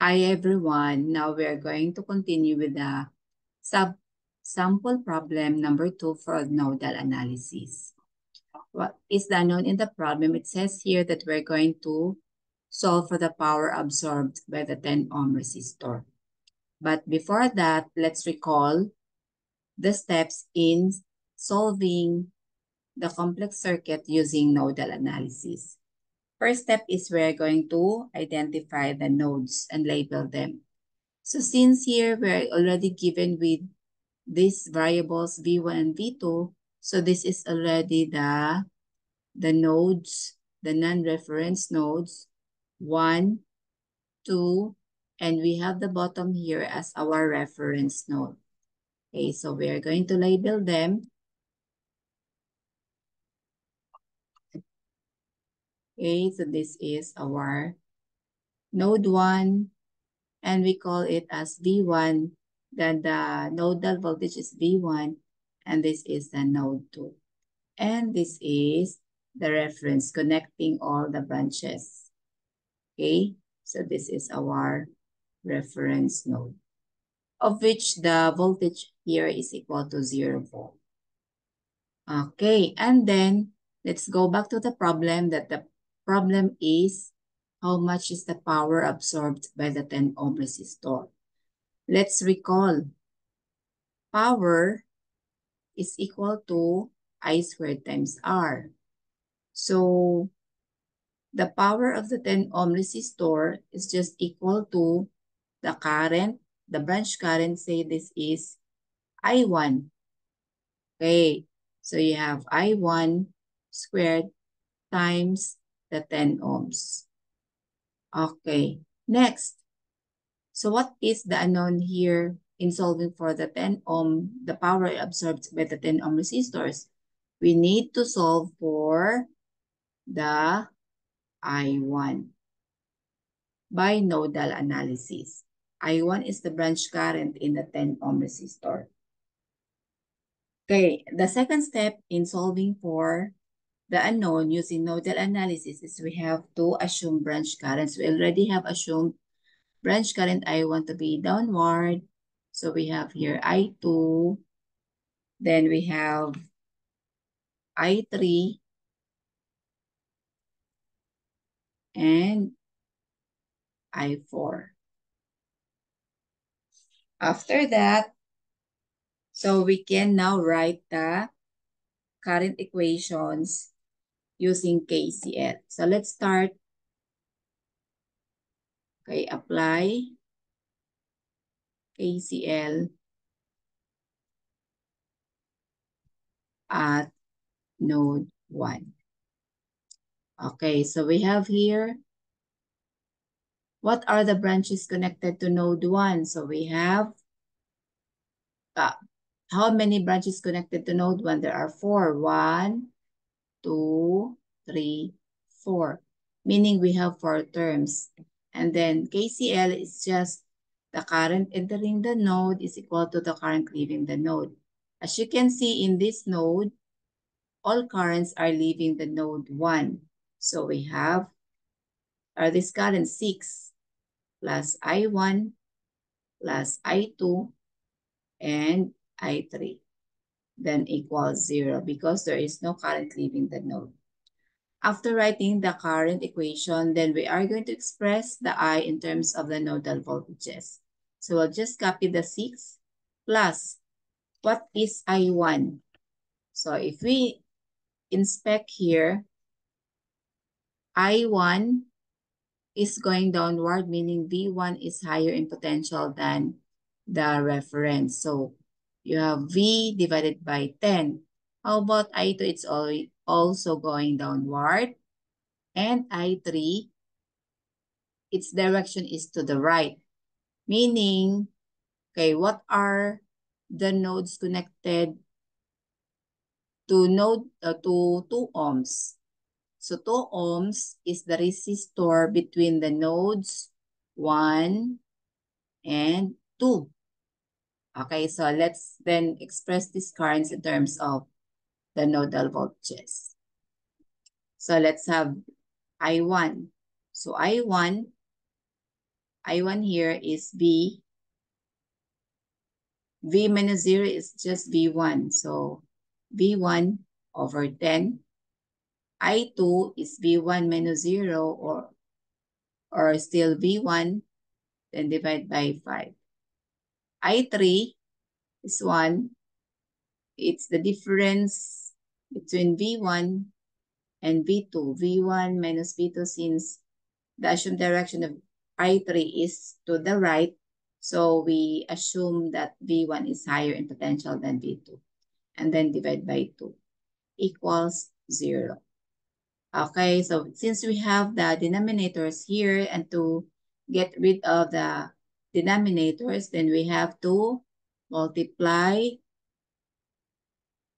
Hi everyone. Now we are going to continue with the sample problem number 2 for nodal analysis. What is the unknown in the problem? It says here that we're going to solve for the power absorbed by the 10 ohm resistor. But before that, let's recall the steps in solving the complex circuit using nodal analysis. First step is we're going to identify the nodes and label them. So since here we're already given with these variables V1 and V2, so this is already the nodes, the non-reference nodes, 1, 2, and we have the bottom here as our reference node. Okay, so we are going to label them. Okay, so this is our node 1, and we call it as V1. Then the nodal voltage is V1, and this is the node 2. And this is the reference connecting all the branches. Okay, so this is our reference node, of which the voltage here is equal to 0 volt. Okay, and then let's go back to the problem. That the problem is how much is the power absorbed by the 10 ohm resistor. Let's recall. Power is equal to I squared times R. So the power of the 10 ohm resistor is just equal to the current, the branch current, say this is I1. Okay, so you have I1 squared times the 10 ohms. Okay, next. So what is the unknown here in solving for the 10 ohm, the power absorbed by the 10 ohm resistors? We need to solve for the I1 by nodal analysis. I1 is the branch current in the 10 ohm resistor. Okay, the second step in solving for the unknown using nodal analysis is we have to assume branch currents. We already have assumed branch current I1 to be downward. So we have here I2, then we have I3, and I4. After that, so we can now write the current equations using KCL. So let's start. Okay, apply KCL at node 1. Okay, so we have here, what are the branches connected to node 1? So we have, how many branches connected to node 1? There are 4. 1, 2, 3, 4. Meaning we have 4 terms. And then KCL is just the current entering the node is equal to the current leaving the node. As you can see in this node, all currents are leaving the node 1. So we have, this current 6 plus I1 plus I2 and I3. Then equals 0 because there is no current leaving the node. After writing the current equation, then we are going to express the I in terms of the nodal voltages. So we'll just copy the 6 plus, what is I1? So if we inspect here, I1 is going downward, meaning V1 is higher in potential than the reference. So you have V divided by 10. How about I2? It's also going downward. And I3, its direction is to the right. Meaning, okay, what are the nodes connected to to 2 ohms? So 2 ohms is the resistor between the nodes 1 and 2. Okay, so let's then express these currents in terms of the nodal voltages. So let's have I1. So I1 I1 here is V. V minus 0 is just V1. So V1 over 10. I2 is V1 minus 0 or still V1, then divide by 5. I3 is 1. It's the difference between V1 and V2. V1 minus V2 since the assumed direction of I3 is to the right. So we assume that V1 is higher in potential than V2. And then divide by 2 equals 0. Okay, so since we have the denominators here and to get rid of the denominators, then we have to multiply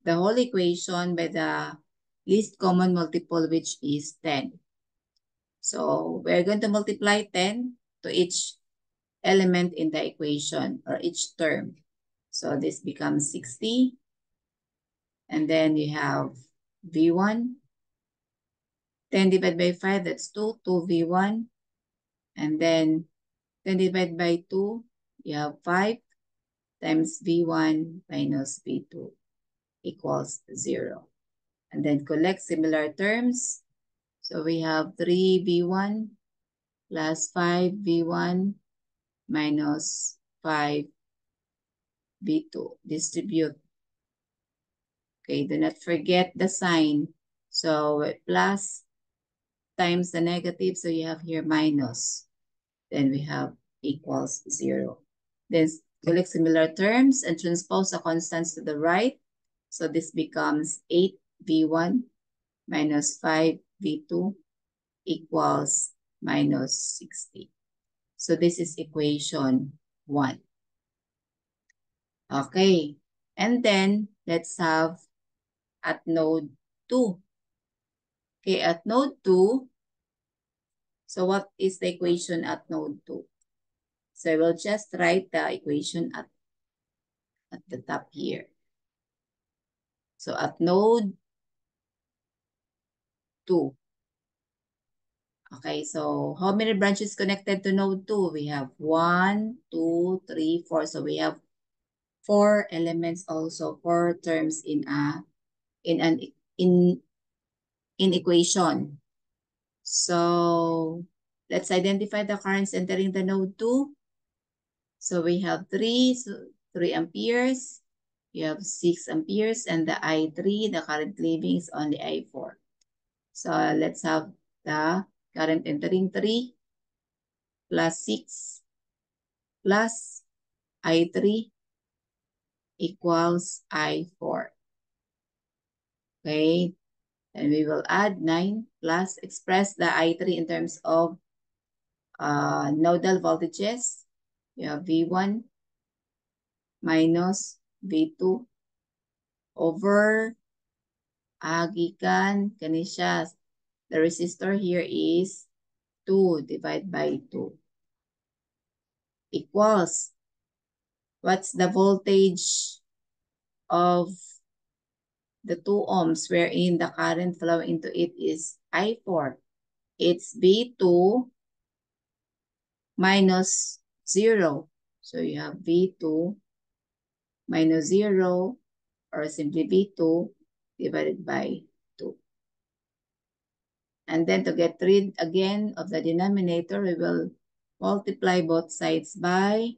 the whole equation by the least common multiple, which is 10. So we're going to multiply 10 to each element in the equation or each term. So this becomes 60. And then you have V1. 10 divided by 5, that's 2. 2V1. And then 10 divided by 2, you have 5 times V1 minus V2 equals 0. And then collect similar terms. So we have 3V1 plus 5V1 minus 5V2. Distribute. Okay, do not forget the sign. So plus times the negative, so you have here minus. Then we have equals 0. Then collect similar terms and transpose the constants to the right. So this becomes 8V1 minus 5V2 equals minus 60. So this is equation 1. Okay. And then let's have at node 2. Okay, at node 2, so what is the equation at node 2? So I will just write the equation at the top here. So at node 2. Okay, so how many branches connected to node 2? We have 1, 2, 3, 4. So we have 4 elements also, 4 terms in equation. So let's identify the currents entering the node 2. So we have 3, so 3 amperes. You have 6 amperes, and the I3, the current leaving is only I4. So let's have the current entering 3 plus 6 plus I3 equals I4. Okay, and we will add 9 plus express the I3 in terms of nodal voltages. You have V1 minus V2 over gikan kanisya. The resistor here is 2 divided by 2 equals, what's the voltage of the 2 ohms wherein the current flowing into it is I4? It's V2 minus 0. So you have V2 minus 0 or simply V2 divided by 2. And then to get rid again of the denominator, we will multiply both sides by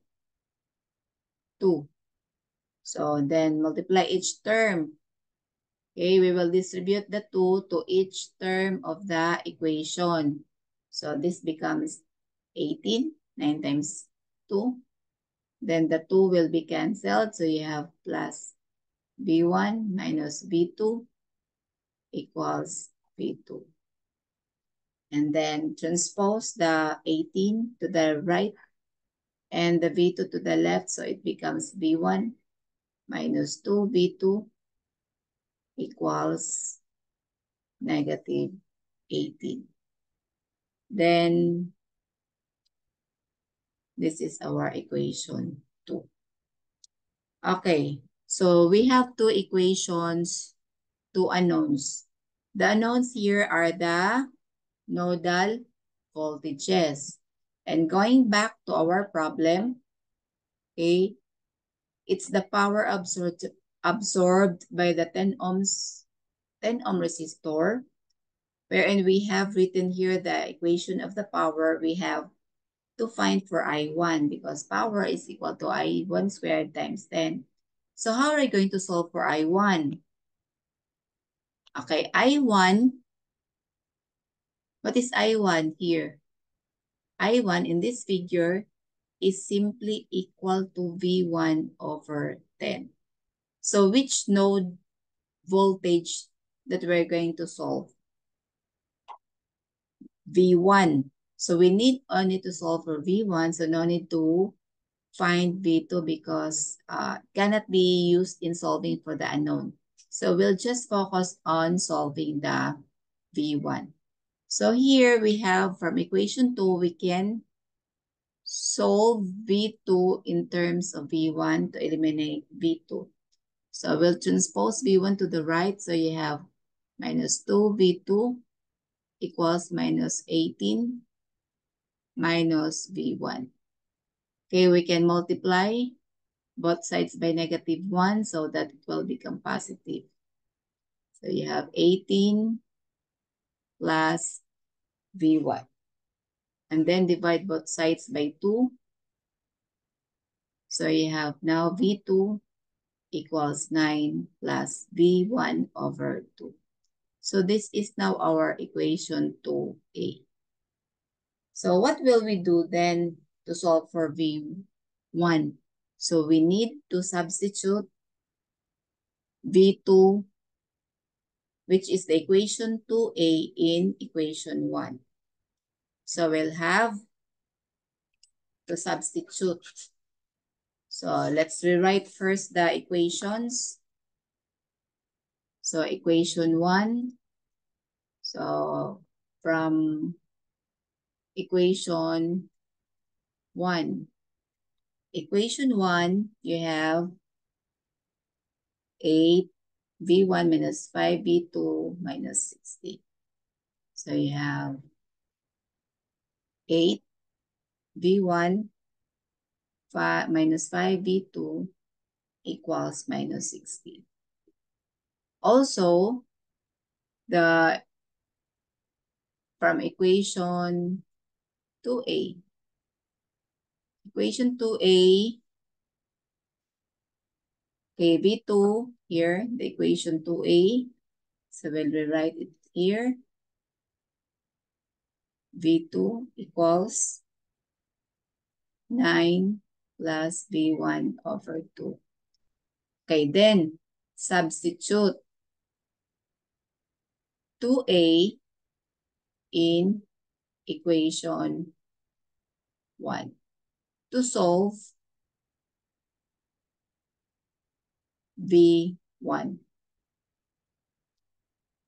2. So then multiply each term. Okay, we will distribute the 2 to each term of the equation. So this becomes 18, 9 times 2. Then the 2 will be canceled. So you have plus V1 minus V2 equals V2. And then transpose the 18 to the right and the V2 to the left. So it becomes V1 minus 2 V2 equals negative 18. Then this is our equation 2. Okay, so we have 2 equations, 2 unknowns. The unknowns here are the nodal voltages. And going back to our problem, okay, it's the power absorbed by the 10 ohm resistor, wherein we have written here the equation of the power we have to find for I1 because power is equal to I1 squared times 10. So how are we going to solve for I1? Okay, I1, what is I1 here? I1 in this figure is simply equal to V1 over 10. So which node voltage that we're going to solve? V1. So we need only to solve for V1, so no need to find V2 because cannot be used in solving for the unknown. So we'll just focus on solving the V1. So here we have from equation 2, we can solve V2 in terms of V1 to eliminate V2. So we'll transpose V1 to the right. So you have minus 2 V2 equals minus 18 minus V1. Okay, we can multiply both sides by -1 so that it will become positive. So you have 18 plus V1. And then divide both sides by 2. So you have now V2 equals 9 plus V1 over 2. So this is now our equation 2A. So what will we do then to solve for V1? So we need to substitute V2, which is the equation 2A in equation 1. So we'll have to substitute. So let's rewrite first the equations. So equation 1. So from equation 1. Equation 1, you have 8 V1 minus 5 V2 minus 60. So you have 8 V1 minus 5 V2 equals minus 60. Also, from equation 2A. Equation 2A, okay, V2 here, the equation 2A. So we'll rewrite it here. V2 equals 9 plus V1 over 2. Okay, then substitute 2A in equation 1 to solve V1.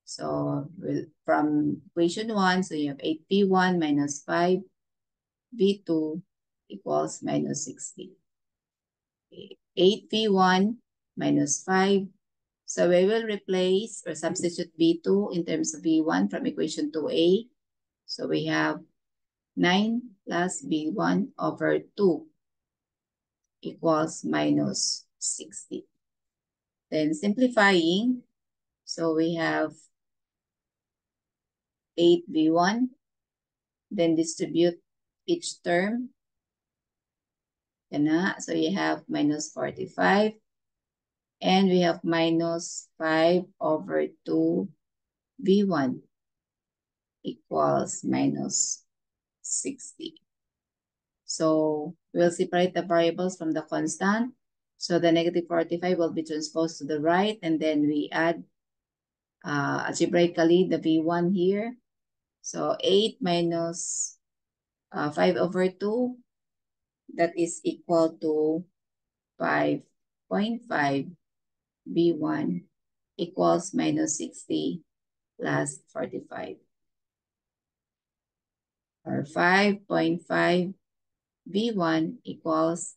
So from equation 1, so you have 8V1 minus 5V2 equals minus 60. 8V1 minus 5. So we will replace or substitute V2 in terms of V1 from equation 2A. So we have 9 plus V1 over 2 equals minus 60. Then simplifying, so we have 8V1, then distribute each term. So you have minus 45. And we have minus 5 over 2 V1 equals minus 60. So we'll separate the variables from the constant. So the negative 45 will be transposed to the right, and then we add algebraically the V1 here. So 8 minus 5 over 2, that is equal to 5.5 V1 equals minus 60 plus 45. Or 5.5 V1 equals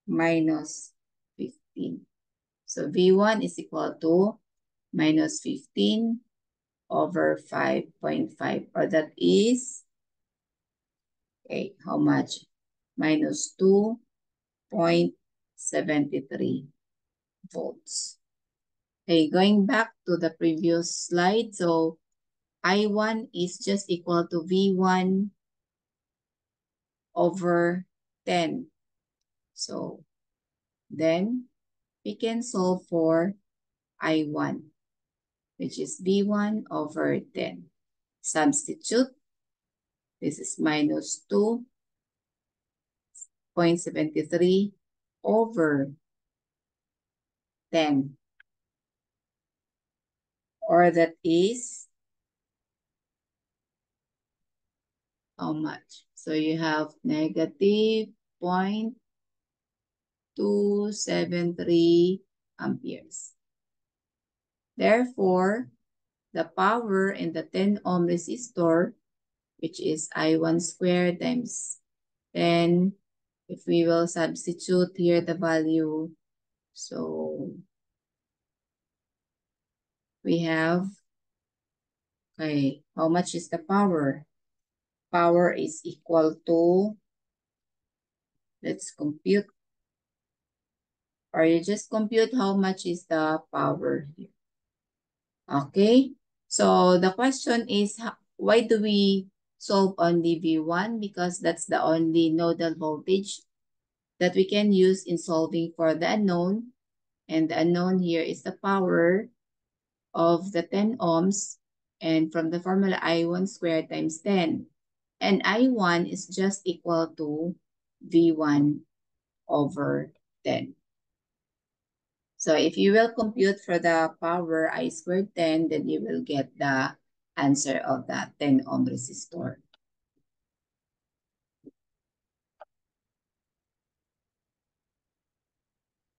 minus 15. So V1 is equal to minus 15 over 5.5, or that is Okay, how much? Minus 2.73 volts. Okay, going back to the previous slide. So I1 is just equal to V1 over 10. So then we can solve for I1, which is V1 over 10. Substitute. This is minus 2.73 over 10. Or that is how much? So you have negative 0.273 amperes. Therefore, the power in the 10 ohm resistor, which is I1 squared times 10, if we will substitute here the value, so we have, okay, how much is the power? Power is equal to, let's compute, or you just compute how much is the power here. Okay, so the question is, why do we solve only V1? Because that's the only nodal voltage that we can use in solving for the unknown. And the unknown here is the power of the 10 ohms. And from the formula, I1 squared times 10. And I1 is just equal to V1 over 10. So if you will compute for the power I squared 10, then you will get the answer of that 10 ohm resistor.